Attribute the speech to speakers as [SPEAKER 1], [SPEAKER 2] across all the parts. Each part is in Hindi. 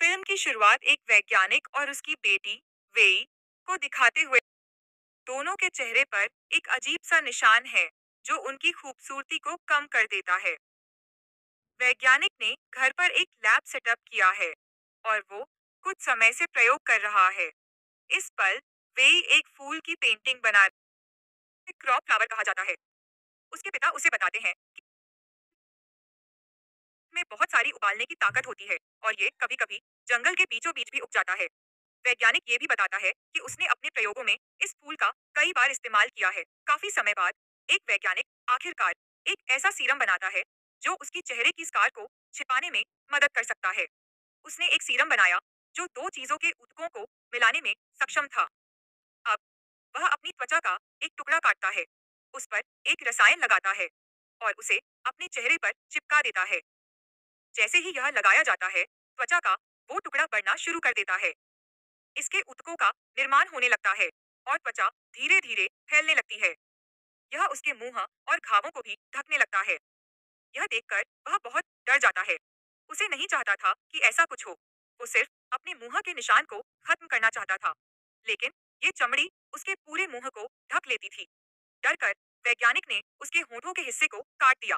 [SPEAKER 1] फिल्म की शुरुआत एक वैज्ञानिक और उसकी बेटी वेई को दिखाते हुए। दोनों के चेहरे पर एक अजीब सा निशान है जो उनकी खूबसूरती को कम कर देता है। वैज्ञानिक ने घर पर एक लैब सेटअप किया है और वो कुछ समय से प्रयोग कर रहा है। इस पल वेई एक फूल की पेंटिंग बना क्रॉप फ्लावर कहा जाता है। उसके पिता उसे बताते हैं कि में बहुत सारी उबालने की ताकत होती है और ये कभी कभी जंगल के बीचों बीच भी उग जाता है। वैज्ञानिक ये भी बताता है कि उसने अपने प्रयोगों में इस फूल का कई बार इस्तेमाल किया है। काफी समय बाद एक वैज्ञानिक आखिरकार एक ऐसा सीरम बनाता है जो उसकी चेहरे की स्कार को छिपाने में मदद कर सकता है। उसने एक सीरम बनाया जो दो चीजों के ऊतकों को मिलाने में सक्षम था। अब वह अपनी त्वचा का एक टुकड़ा काटता है, उस पर एक रसायन लगाता है और उसे अपने चेहरे पर चिपका देता है। जैसे ही यह लगाया जाता है, त्वचा का वो टुकड़ा बढ़ना शुरू कर देता है। इसके ऊतकों का निर्माण होने लगता है और त्वचा धीरे धीरे फैलने लगती है। यह उसके मुंह और घावों को भी ढकने लगता है। यह देखकर वह बहुत डर जाता है। उसे नहीं चाहता था कि ऐसा कुछ हो। वो सिर्फ अपने मुंह के निशान को खत्म करना चाहता था, लेकिन ये चमड़ी उसके पूरे मुंह को ढक लेती थी। डरकर वैज्ञानिक ने उसके होठों के हिस्से को काट दिया।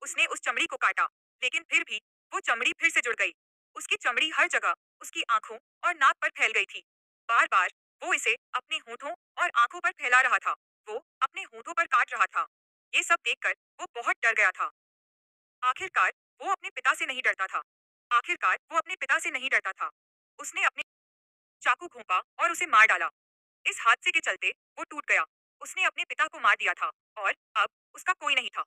[SPEAKER 1] उसने उस चमड़ी को काटा, लेकिन फिर भी वो चमड़ी फिर से जुड़ गई। उसकी चमड़ी हर जगह उसकी आंखों और नाक पर फैल गई थी। बार बार वो इसे अपने होठों और आंखों पर फैला रहा था। वो अपने होठों पर काट रहा था। ये सब देखकर वो बहुत डर गया था। आखिरकार वो अपने पिता से नहीं डरता था। आखिरकार वो अपने पिता से नहीं डरता था। उसने अपने चाकू घोंपा और उसे मार डाला। इस हादसे के चलते वो टूट गया। उसने अपने पिता को मार दिया था और अब उसका कोई नहीं था।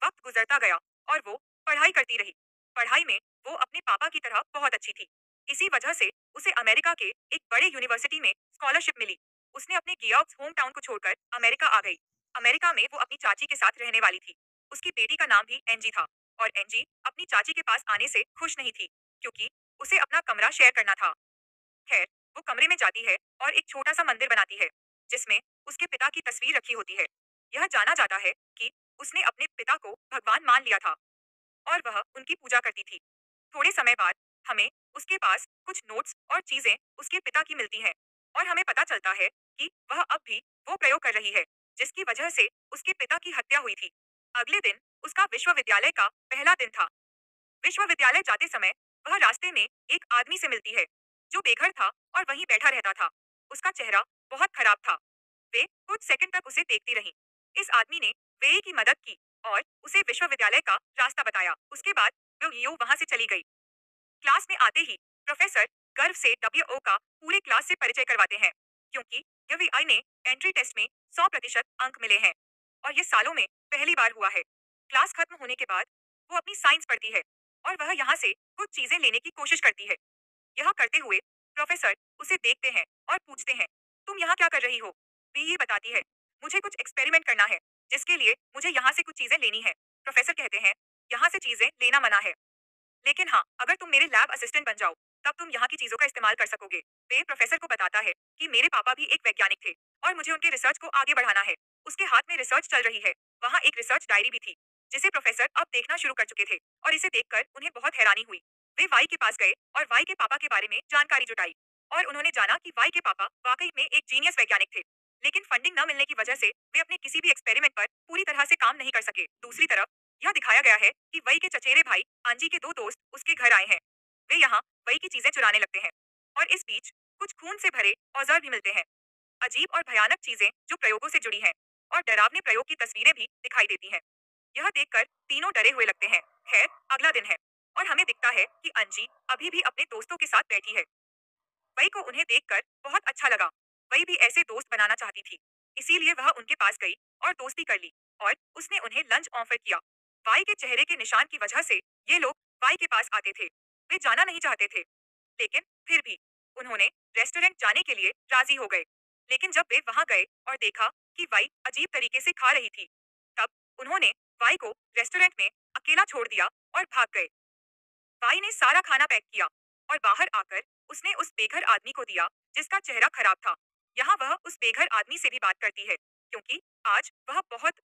[SPEAKER 1] वक्त गुजरता गया और वो पढ़ाई करती रही। पढ़ाई में वो अपने पापा की तरह बहुत अच्छी थी। इसी वजह से उसे अमेरिका के एक बड़े यूनिवर्सिटी में स्कॉलरशिप मिली। उसने अपने गियार्ड्स होम टाउन को छोड़कर अमेरिका आ गई। अमेरिका में वो अपनी चाची के साथ रहने वाली थी। उसकी बेटी का नाम भी एंजी था और एंजी अपनी चाची के पास आने से खुश नहीं थी, क्योंकि उसे अपना कमरा शेयर करना था। खैर, वो कमरे में जाती है और एक छोटा सा मंदिर बनाती है जिसमें उसके पिता की तस्वीर रखी होती है। यह जाना जाता है कि उसने अपने पिता को भगवान मान लिया था और वह उनकी पूजा करती थी। थोड़े समय बाद हमें उसके पास कुछ नोट्स और चीजें उसके पिता की मिलती हैं और हमें पता चलता है कि वह अब भी वो प्रयोग कर रही है जिसकी वजह से उसके पिता की हत्या हुई थी। अगले दिन उसका विश्वविद्यालय का पहला दिन था। विश्वविद्यालय जाते समय वह रास्ते में एक आदमी से मिलती है जो बेघर था और वहीं बैठा रहता था। उसका चेहरा बहुत खराब था। वे कुछ सेकंड तक उसे देखती रही। इस आदमी ने वे की मदद की और उसे विश्वविद्यालय का रास्ता बताया। उसके बाद वो लियो वहां से चली गई। क्लास में आते ही प्रोफेसर गर्व से डब्ल्यू का पूरे क्लास से परिचय करवाते हैं, क्योंकि डब्ल्यू ने एंट्री टेस्ट में 100% अंक मिले हैं और ये सालों में पहली बार हुआ है। क्लास खत्म होने के बाद वो अपनी साइंस पढ़ती है और वह यहाँ से कुछ चीजें लेने की कोशिश करती है। यह करते हुए प्रोफेसर उसे देखते हैं और पूछते हैं, तुम यहाँ क्या कर रही हो? वे ये बताती है, मुझे कुछ एक्सपेरिमेंट करना है जिसके लिए मुझे यहाँ से कुछ चीजें लेनी है। प्रोफेसर कहते हैं, यहाँ से चीजें लेना मना है, लेकिन हाँ, अगर तुम मेरे लैब असिस्टेंट बन जाओ तब तुम यहाँ की चीजों का इस्तेमाल कर सकोगे। वे प्रोफेसर को बताता है कि मेरे पापा भी एक वैज्ञानिक थे और मुझे उनके रिसर्च को आगे बढ़ाना है। उसके हाथ में रिसर्च चल रही है। वहाँ एक रिसर्च डायरी भी थी जिसे प्रोफेसर अब देखना शुरू कर चुके थे और इसे देखकर उन्हें बहुत हैरानी हुई। वे वाई के पास गए और वाई के पापा के बारे में जानकारी जुटाई और उन्होंने जाना कि वाई के पापा वाकई में एक जीनियस वैज्ञानिक थे, लेकिन फंडिंग न मिलने की वजह से वे अपने किसी भी एक्सपेरिमेंट पर पूरी तरह से काम नहीं कर सके। दूसरी तरफ यह दिखाया गया है कि वई के चचेरे भाई आंजी के दो दोस्त उसके घर आए हैं। वे यहाँ वई की चीजें चुराने लगते हैं और इस बीच कुछ खून से भरे औजार भी मिलते हैं। अजीब और भयानक चीजें जो प्रयोगों से जुड़ी हैं और डरावने प्रयोग की तस्वीरें भी दिखाई देती हैं। यह देखकर तीनों डरे हुए लगते हैं। खैर, अगला दिन है और हमें दिखता है कि अंजी अभी भी अपने दोस्तों के साथ बैठी है। वई को उन्हें देखकर बहुत अच्छा लगा। वई भी ऐसे दोस्त बनाना चाहती थी, इसीलिए वह उनके पास गई और दोस्ती कर ली और उसने उन्हें लंच ऑफर किया। वाई के चेहरे के निशान की वजह से ये लोग वाई के पास आते थे। वे जाना नहीं चाहते थे, लेकिन फिर भी उन्होंने रेस्टोरेंट जाने के लिए राजी हो गए। लेकिन जब वे वहां गए और देखा कि वाई अजीब तरीके से खा रही थी, तब उन्होंने वाई को रेस्टोरेंट में अकेला छोड़ दिया और भाग गए। बाई ने सारा खाना पैक किया और बाहर आकर उसने उस बेघर आदमी को दिया जिसका चेहरा खराब था। यहाँ वह उस बेघर आदमी से भी बात करती है, क्योंकि आज वह बहुत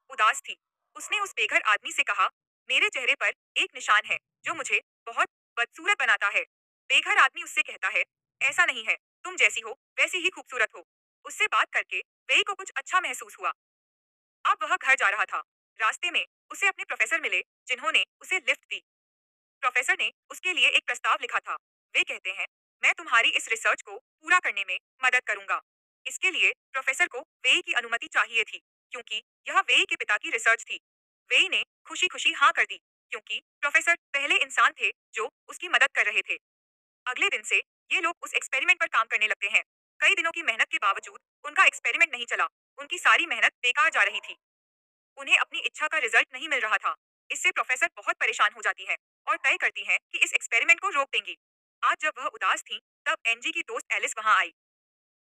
[SPEAKER 1] उदास थी। उसने उस बेघर आदमी से कहा, मेरे चेहरे पर एक निशान है जो मुझे बहुत बदसूरत बनाता है। बेघर आदमी उससे कहता है, ऐसा नहीं है, तुम जैसी हो वैसी ही खूबसूरत हो। उससे बात करके वेई को कुछ अच्छा महसूस हुआ। अब वह घर जा रहा था। रास्ते में उसे अपने प्रोफेसर मिले, जिन्होंने उसे लिफ्ट दी। प्रोफेसर ने उसके लिए एक प्रस्ताव लिखा था। वे कहते हैं, मैं तुम्हारी इस रिसर्च को पूरा करने में मदद करूंगा। इसके लिए प्रोफेसर को वेई की अनुमति चाहिए थी, क्योंकि यह वेई के पिता की रिसर्च थी। वेई ने खुशी खुशी हाँ कर दी, क्योंकि प्रोफेसर पहले इंसान थे जो उसकी मदद कर रहे थे। अगले दिन से ये लोग उस एक्सपेरिमेंट पर काम करने लगते हैं। कई दिनों की मेहनत के बावजूद उनका एक्सपेरिमेंट नहीं चला। उनकी सारी मेहनत बेकार जा रही थी। उन्हें अपनी इच्छा का रिजल्ट नहीं मिल रहा था। इससे प्रोफेसर बहुत परेशान हो जाती है और तय करती है कि इस एक्सपेरिमेंट को रोक देंगी। आज जब वह उदास थी, तब एनजी की दोस्त एलिस वहां आई।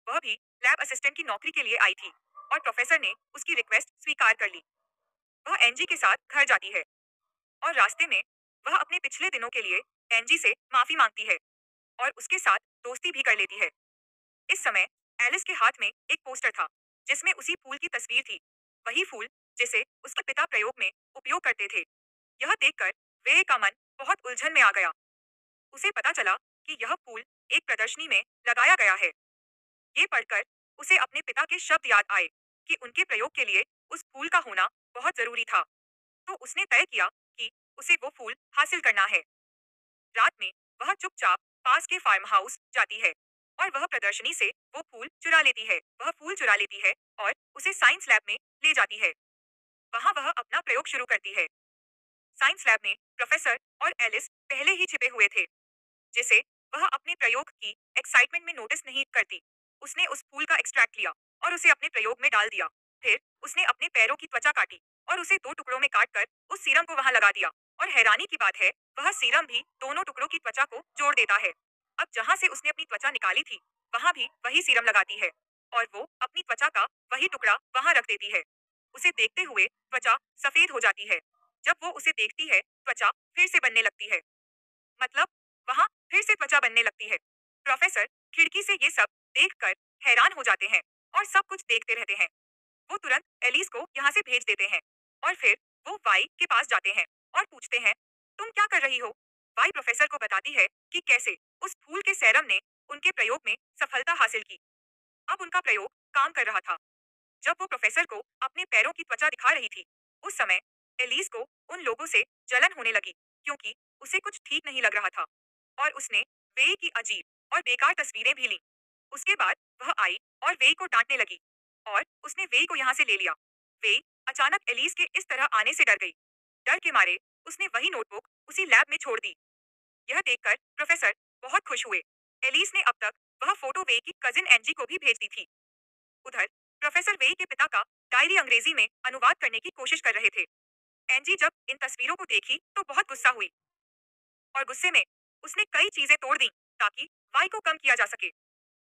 [SPEAKER 1] वह भी लैब असिस्टेंट की नौकरी के लिए आई थी और प्रोफेसर ने उसकी रिक्वेस्ट स्वीकार कर ली। वह एनजी के साथ घर जाती है और रास्ते में वह अपने पिछले दिनों के लिए एनजी से माफी मांगती है और उसके साथ दोस्ती भी कर लेती है। इस समय एलिस के हाथ में एक पोस्टर था, जिसमें उसी फूल की तस्वीर थी। वही फूल जिसे उसके पिता प्रयोग में उपयोग करते थे। यह देखकर वे का मन बहुत उलझन में आ गया। उसे पता चला कि यह फूल एक प्रदर्शनी में लगाया गया है। ये पढ़कर उसे अपने पिता के शब्द याद आए कि उनके प्रयोग के लिए उस फूल का होना बहुत जरूरी था। तो उसने तय किया कि उसे वो फूल हासिल करना है। रात में वह चुपचाप पास के फार्म हाउस जाती है और वह प्रदर्शनी से वो फूल चुरा लेती है। वह फूल चुरा लेती है और उसे साइंस लैब में ले जाती है। वहां वह अपना प्रयोग शुरू करती है। साइंस लैब में प्रोफेसर और एलिस पहले ही छिपे हुए थे, जिसे वह अपने प्रयोग की एक्साइटमेंट में नोटिस नहीं करती। उसने उस फूल का एक्सट्रैक्ट लिया और उसे अपने प्रयोग में डाल दिया। फिर उसने अपने पैरों की त्वचा काटी और उसे दो टुकड़ों में काटकर उस सीरम को वहां लगा दिया। और हैरानी की बात है, वह सीरम भी दोनों टुकड़ों की त्वचा को जोड़ देता है। अब जहां से उसने अपनी त्वचा निकाली थी, वहां भी वही सीरम लगाती है और वो अपनी त्वचा का वही टुकड़ा वहां रख देती है। उसे देखते हुए त्वचा सफेद हो जाती है। जब वो उसे देखती है, त्वचा फिर से बनने लगती है। मतलब वहां फिर से त्वचा बनने लगती है। प्रोफेसर खिड़की से ये सब देखकर हैरान हो जाते हैं और सब कुछ देखते रहते हैं। वो तुरंत एलिस को यहाँ से भेज देते हैं और फिर वो वाई के पास जाते हैं और पूछते हैं, तुम क्या कर रही हो? वाई प्रोफेसर को बताती है कि कैसे उस फूल के सेरम ने उनके प्रयोग में सफलता हासिल की। अब उनका प्रयोग काम कर रहा था। जब वो प्रोफेसर को अपने पैरों की त्वचा दिखा रही थी, उस समय एलिस को उन लोगों से जलन होने लगी, क्योंकि उसे कुछ ठीक नहीं लग रहा था और उसने वेई की अजीब और बेकार तस्वीरें भी ली। उसके बाद वह आई और वेई को डांटने लगी और उसने वेई को यहाँ से ले लिया। वेई अचानक एलिस के इस तरह आने से डर गई। डर के मारे उसने वही नोटबुक उसी लैब में छोड़ दी। यह देखकर प्रोफेसर बहुत खुश हुए। एलिस ने अब तक वह फोटो वेई की कजिन एंजी को भी भेज दी थी। उधर प्रोफेसर वेई के पिता का डायरी अंग्रेजी में अनुवाद करने की कोशिश कर रहे थे। एंजी जब इन तस्वीरों को देखी तो बहुत गुस्सा हुई और गुस्से में उसने कई चीजें तोड़ दी ताकि वाई को कम किया जा सके।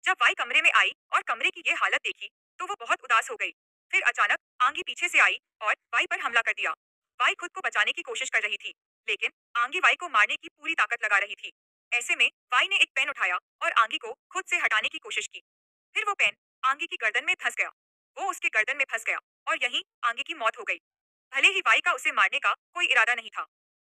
[SPEAKER 1] जब वाई कमरे में आई और कमरे की ये हालत देखी, तो वो बहुत उदास हो गई। फिर अचानक आंगी पीछे से आई और वाई पर हमला कर दिया। वाई खुद को बचाने की कोशिश कर रही थी, लेकिन आंगी वाई को मारने की पूरी ताकत लगा रही थी। ऐसे में वाई ने एक पेन उठाया और आंगी को खुद से हटाने की कोशिश की। फिर वो पेन आंगी की गर्दन में फंस गया। वो उसके गर्दन में फंस गया और यहीं आंगी की मौत हो गई। भले ही वाई का उसे मारने का कोई इरादा नहीं था,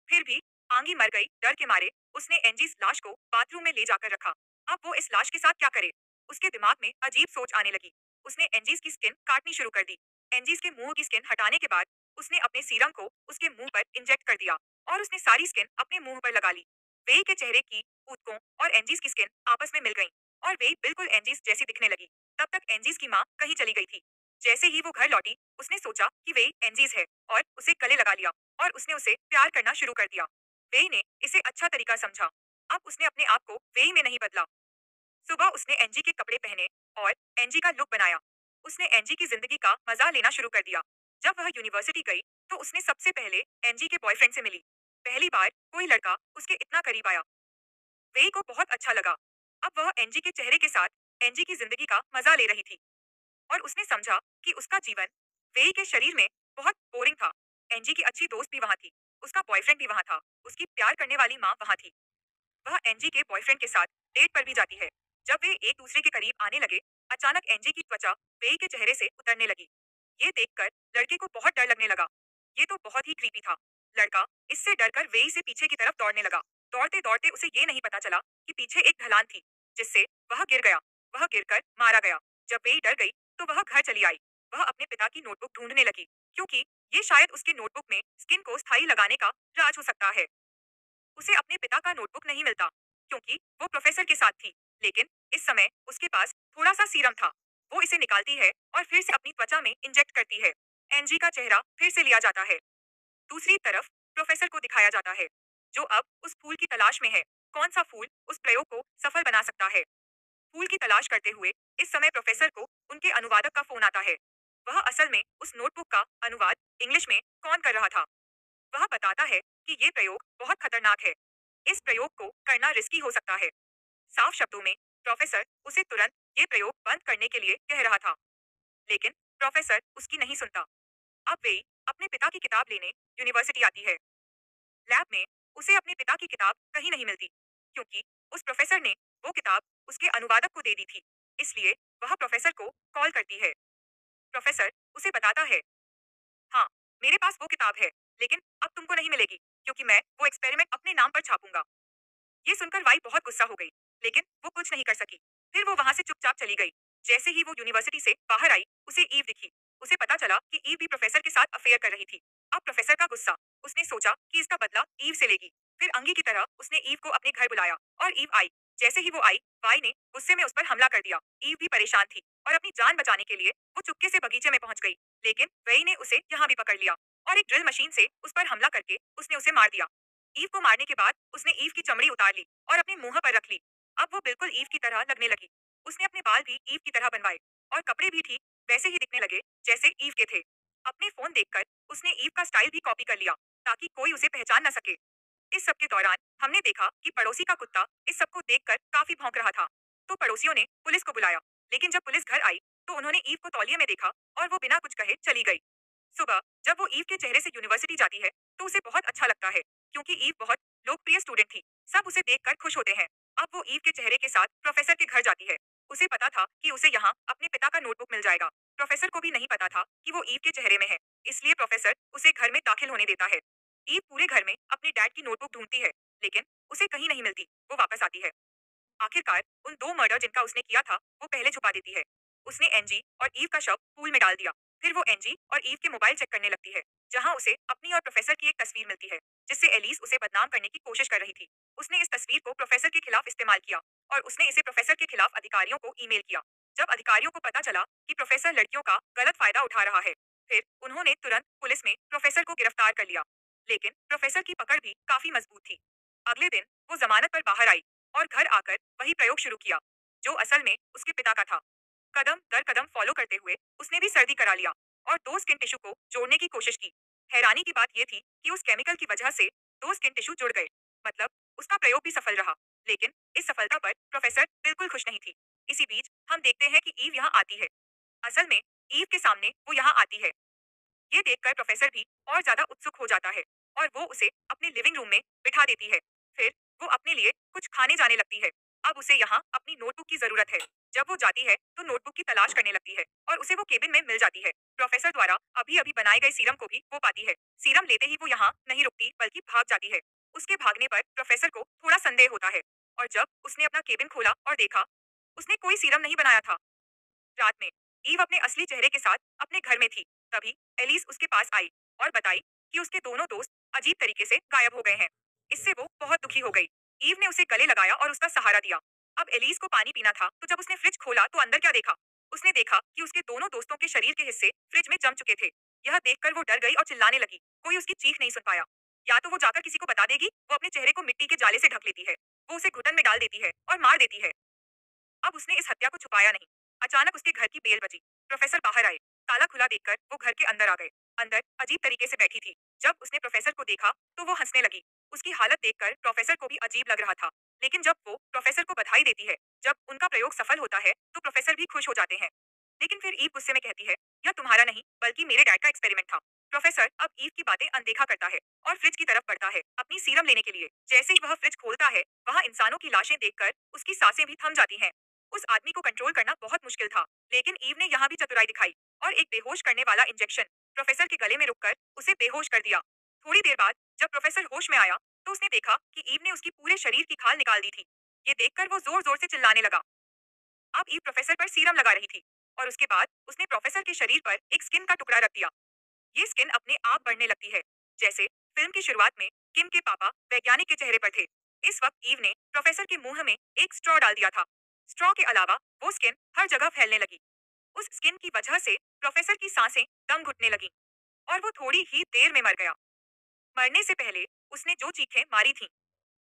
[SPEAKER 1] फिर भी आंगी मर गई। डर के मारे उसने एंजी लाश को बाथरूम में ले जाकर रखा। अब वो इस लाश के साथ क्या करे? उसके दिमाग में अजीब सोच आने लगी। उसने एंजीज की स्किन काटनी शुरू कर दी। एंजीज के मुंह की स्किन हटाने के बाद उसने अपने सीरम को उसके मुंह पर इंजेक्ट कर दिया और उसने सारी स्किन अपने मुंह पर लगा ली। वे के चेहरे की ऊतकों और एंजीज की स्किन आपस में मिल गईं और वे बिल्कुल एंजीज जैसी दिखने लगी। तब तक एंजीज की माँ कहीं चली गई थी। जैसे ही वो घर लौटी, उसने सोचा कि वे एंजीज है और उसे गले लगा लिया और उसने उसे प्यार करना शुरू कर दिया। वे ने इसे अच्छा तरीका समझा। अब उसने अपने आप को वे में नहीं बदला। सुबह उसने एंजी के कपड़े पहने और एंजी का लुक बनाया। उसने एंजी की जिंदगी का मजा लेना शुरू कर दिया। जब वह यूनिवर्सिटी गई, तो उसने सबसे पहले एंजी के बॉयफ्रेंड से मिली। पहली बार कोई लड़का उसके इतना करीब आया। वेई को बहुत अच्छा लगा। अब वह एंजी के चेहरे के साथ एंजी की जिंदगी का मजा ले रही थी और उसने समझा कि उसका जीवन वेई के शरीर में बहुत बोरिंग था। एंजी की अच्छी दोस्त भी वहां थी, उसका बॉयफ्रेंड भी वहां था, उसकी प्यार करने वाली माँ वहां थी। वह एंजी के बॉयफ्रेंड के साथ डेट पर भी जाती है। जब वे एक दूसरे के करीब आने लगे, अचानक एंजी की त्वचा वेई के चेहरे से उतरने लगी। ये देखकर लड़के को बहुत डर लगने लगा। ये तो बहुत ही क्रीपी था। लड़का इससे डरकर वेई से पीछे की तरफ दौड़ने लगा। दौड़ते दौड़ते उसे ये नहीं पता चला कि पीछे एक ढलान थी, जिससे वह गिर गया। वह गिरकर मारा गया। जब वेई डर गई तो वह घर चली आई। वह अपने पिता की नोटबुक ढूंढने लगी, क्योंकि ये शायद उसके नोटबुक में स्किन को स्थायी लगाने का राज हो सकता है। उसे अपने पिता का नोटबुक नहीं मिलता, क्योंकि वो प्रोफेसर के साथ थी। लेकिन इस समय उसके पास थोड़ा सा सीरम था। वो इसे निकालती है और फिर से अपनी त्वचा में इंजेक्ट करती है। एनजी का चेहरा फिर से लिया जाता है। दूसरी तरफ प्रोफेसर को दिखाया जाता है, जो अब उस फूल की तलाश में है। कौन सा फूल उस प्रयोग को सफल बना सकता है? फूल की तलाश करते हुए इस समय प्रोफेसर को उनके अनुवादक का फोन आता है। वह असल में उस नोटबुक का अनुवाद इंग्लिश में कौन कर रहा था। वह बताता है कि ये प्रयोग बहुत खतरनाक है। इस प्रयोग को करना रिस्की हो सकता है। साफ शब्दों में प्रोफेसर उसे तुरंत ये प्रयोग बंद करने के लिए कह रहा था, लेकिन प्रोफेसर उसकी नहीं सुनता। अब वे अपने पिता की किताब लेने यूनिवर्सिटी आती है। लैब में उसे अपने पिता की किताब कहीं नहीं मिलती, क्योंकि उस प्रोफेसर ने वो किताब उसके अनुवादक को दे दी थी। इसलिए वह प्रोफेसर को कॉल करती है। प्रोफेसर उसे बताता है, हाँ, मेरे पास वो किताब है, लेकिन अब तुमको नहीं मिलेगी, क्योंकि मैं वो एक्सपेरिमेंट अपने नाम पर छापूंगा। ये सुनकर वाई बहुत गुस्सा हो गई, लेकिन वो कुछ नहीं कर सकी। फिर वो वहां से चुपचाप चली गई। जैसे ही वो यूनिवर्सिटी से बाहर आई, उसे ईव दिखी। उसे पता चला कि ईव भी प्रोफेसर के साथ अफेयर कर रही थी। अब प्रोफेसर का गुस्सा। उसने सोचा कि इसका बदला ईव से लेगी। फिर अंगी की तरह उसने ईव को अपने घर बुलाया और ईव आई। जैसे ही वो आई, वाई ने गुस्से में उस पर हमला कर दिया। ईव भी परेशान थी और अपनी जान बचाने के लिए वो चुपके से बगीचे में पहुंच गई, लेकिन वही ने उसे यहाँ भी पकड़ लिया और एक ड्रिल मशीन से उस पर हमला करके उसने उसे मार दिया। ईव को मारने के बाद उसने ईव की चमड़ी उतार ली और अपने मुंह पर रख ली। अब वो बिल्कुल ईव की तरह लगने लगी। उसने अपने बाल भी ईव की तरह बनवाए और कपड़े भी ठीक वैसे ही दिखने लगे जैसे ईव के थे। अपने फोन देखकर उसने ईव का स्टाइल भी कॉपी कर लिया, ताकि कोई उसे पहचान न सके। इस सब के दौरान हमने देखा कि पड़ोसी का कुत्ता इस सब को देखकर काफी भौंक रहा था। तो पड़ोसियों ने पुलिस को बुलाया, लेकिन जब पुलिस घर आई तो उन्होंने ईव को तौलिए में देखा और वो बिना कुछ कहे चली गई। सुबह जब वो ईव के चेहरे से यूनिवर्सिटी जाती है तो उसे बहुत अच्छा लगता है, क्योंकि ईव बहुत लोकप्रिय स्टूडेंट थी। सब उसे देखकर खुश होते हैं। अब वो ईव के चेहरे के साथ प्रोफेसर के घर जाती है। उसे पता था कि उसे यहाँ अपने पिता का नोटबुक मिल जाएगा। प्रोफेसर को भी नहीं पता था कि वो ईव के चेहरे में है, इसलिए प्रोफेसर उसे घर में दाखिल होने देता है। ईव पूरे घर में अपने डैड की नोटबुक ढूंढती है, लेकिन उसे कहीं नहीं मिलती। वो वापस आती है। आखिरकार उन दो मर्डर जिनका उसने किया था वो पहले छुपा देती है। उसने एनजी और ईव का शव पूल में डाल दिया। फिर वो एनजी और ईव के मोबाइल चेक करने लगती है, जहां उसे अपनी और प्रोफेसर की एक तस्वीर मिलती है, जिससे एलिस उसे बदनाम करने की कोशिश कर रही थी। उसने इस तस्वीर को प्रोफेसर के खिलाफ इस्तेमाल किया और उसने इसे प्रोफेसर के खिलाफ अधिकारियों को ईमेल किया। जब अधिकारियों को पता चला कि प्रोफेसर लड़कियों का गलत फायदा उठा रहा है, फिर उन्होंने तुरंत पुलिस में प्रोफेसर को गिरफ्तार कर लिया। लेकिन प्रोफेसर की पकड़ भी काफी मजबूत थी। अगले दिन वो जमानत पर बाहर आई और घर आकर वही प्रयोग शुरू किया, जो असल में उसके पिता का था। कदम दर कदम फॉलो करते हुए उसने भी सर्दी करा लिया और दो स्किन टिश्यू को जोड़ने की कोशिश की। हैरानी की बात यह थी कि उस केमिकल की वजह से दो स्किन टिश्यू जुड़ गए। मतलब उसका प्रयोग भी सफल रहा। लेकिन इस सफलता पर प्रोफेसर बिल्कुल खुश नहीं थी। इसी बीच हम देखते हैं कि ईव यहाँ आती है। असल में ईव के सामने वो यहाँ आती है। ये देखकर प्रोफेसर भी और ज्यादा उत्सुक हो जाता है और वो उसे अपने लिविंग रूम में बिठा देती है। फिर वो अपने लिए कुछ खाने जाने लगती है। अब उसे यहाँ अपनी नोटबुक की जरूरत है। जब वो जाती है तो नोटबुक की तलाश करने लगती है और उसे वो केबिन में मिल जाती है। प्रोफेसर द्वारा अभी अभी बनाए गए सीरम को भी वो पाती है। सीरम लेते ही वो यहाँ नहीं रुकती, बल्कि भाग जाती है। उसके भागने पर प्रोफेसर को थोड़ा संदेह होता है और जब उसने अपना केबिन खोला और देखा, उसने कोई सीरम नहीं बनाया था। रात में ईव अपने असली चेहरे के साथ अपने घर में थी। तभी एलिस उसके पास आई और बताई कि उसके दोनों दोस्त अजीब तरीके से गायब हो गए हैं। इससे वो बहुत दुखी हो गई। ईव ने उसे गले लगाया और उसका सहारा दिया। अब एलिस को पानी पीना था, तो जब उसने फ्रिज खोला तो अंदर क्या देखा? उसने देखा कि उसके दोनों दोस्तों के शरीर के हिस्से फ्रिज में जम चुके थे। यह देखकर वो डर गई और चिल्लाने लगी। कोई उसकी चीख नहीं सुन पाया। या तो वो जाकर किसी को बता देगी, वो अपने चेहरे को मिट्टी के जाले से ढक लेती है। वो उसे घुटन में डाल देती है और मार देती है। अब उसने इस हत्या को छुपाया नहीं। अचानक उसके घर की बेल बजी। प्रोफेसर बाहर आए। ताला खुला देखकर वो घर के अंदर आ गए। अंदर अजीब तरीके से बैठी थी। जब उसने प्रोफेसर को देखा तो वो हंसने लगी। उसकी हालत देखकर प्रोफेसर को भी अजीब लग रहा था। लेकिन जब वो प्रोफेसर को बधाई देती है, जब उनका प्रयोग सफल होता है, तो प्रोफेसर भी खुश हो जाते हैं। लेकिन फिर ईव गुस्से में कहती है, यह तुम्हारा नहीं बल्कि मेरे डैड का एक्सपेरिमेंट था। प्रोफेसर अब ईव की बातें अनदेखा करता है और फ्रिज की तरफ बढ़ता है अपनी सीरम लेने के लिए। जैसे ही वह फ्रिज खोलता है, वहाँ इंसानों की लाशें देखकर उसकी सांसें भी थम जाती हैं। उस आदमी को कंट्रोल करना बहुत मुश्किल था, लेकिन ईव ने यहाँ भी चतुराई दिखाई और एक बेहोश करने वाला इंजेक्शन प्रोफेसर के गले में रुककर उसे बेहोश कर दिया। थोड़ी देर बाद जब प्रोफेसर होश में आया तो उसने देखा कि ईव ने उसकी पूरे शरीर की खाल निकाल दी थी। ये देखकर वो जोर जोर से चिल्लाने लगा। अब ईव प्रोफेसर पर सीरम लगा रही थी और उसके बाद उसने प्रोफेसर के शरीर पर एक स्किन का टुकड़ा रख दिया। ये स्किन अपने आप बढ़ने लगती है, जैसे फिल्म की शुरुआत में किम के पापा वैज्ञानिक के चेहरे पर थे। इस वक्त ईव ने प्रोफेसर के मुंह में एक स्ट्रॉ डाल दिया था। स्ट्रॉ के अलावा वो स्किन हर जगह फैलने लगी। उस स्किन की वजह से प्रोफेसर की सांसें दम घुटने लगी और वो थोड़ी ही देर में मर गया। मरने से पहले उसने जो चीखें मारी थीं,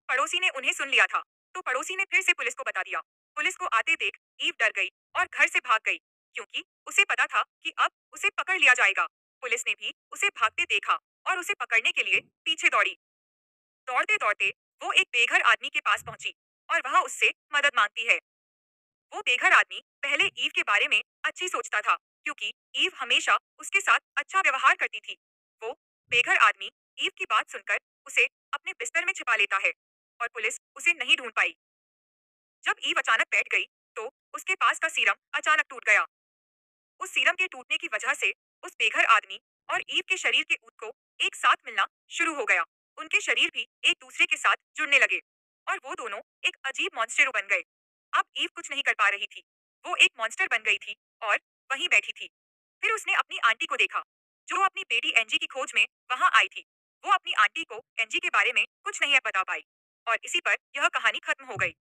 [SPEAKER 1] पड़ोसी ने उन्हें सुन लिया था, तो पड़ोसी ने फिर से पुलिस को बता दिया। पुलिस को आते देख ईव डर गई और घर से भाग गई, क्योंकि उसे पता था कि अब उसे पकड़ लिया जाएगा। पुलिस ने भी उसे भागते देखा और उसे पकड़ने के लिए पीछे दौड़ी। दौड़ते दौड़ते वो एक बेघर आदमी के पास पहुंची और वह उससे मदद मांगती है। वो बेघर आदमी पहले ईव के बारे में अच्छी सोचता था, क्योंकि ईव हमेशा उसके साथ अच्छा व्यवहार करती थी। वो बेघर आदमी ईव की बात सुनकर उसे अपने बिस्तर में छिपा लेता है और पुलिस उसे नहीं ढूंढ पाई। जब ईव अचानक बैठ गई, तो उसके पास का सीरम अचानक टूट गया। उस सीरम के टूटने की वजह से उस बेघर आदमी और ईव के शरीर के ऊत को एक साथ मिलना शुरू हो गया। उनके शरीर भी एक दूसरे के साथ जुड़ने लगे और वो दोनों एक अजीब मॉन्स्टर बन गए। अब ईव कुछ नहीं कर पा रही थी, वो एक मॉन्स्टर बन गई थी और वहीं बैठी थी। फिर उसने अपनी आंटी को देखा, जो अपनी बेटी एंजी की खोज में वहां आई थी। वो अपनी आंटी को एंजी के बारे में कुछ नहीं बता पाई और इसी पर यह कहानी खत्म हो गई।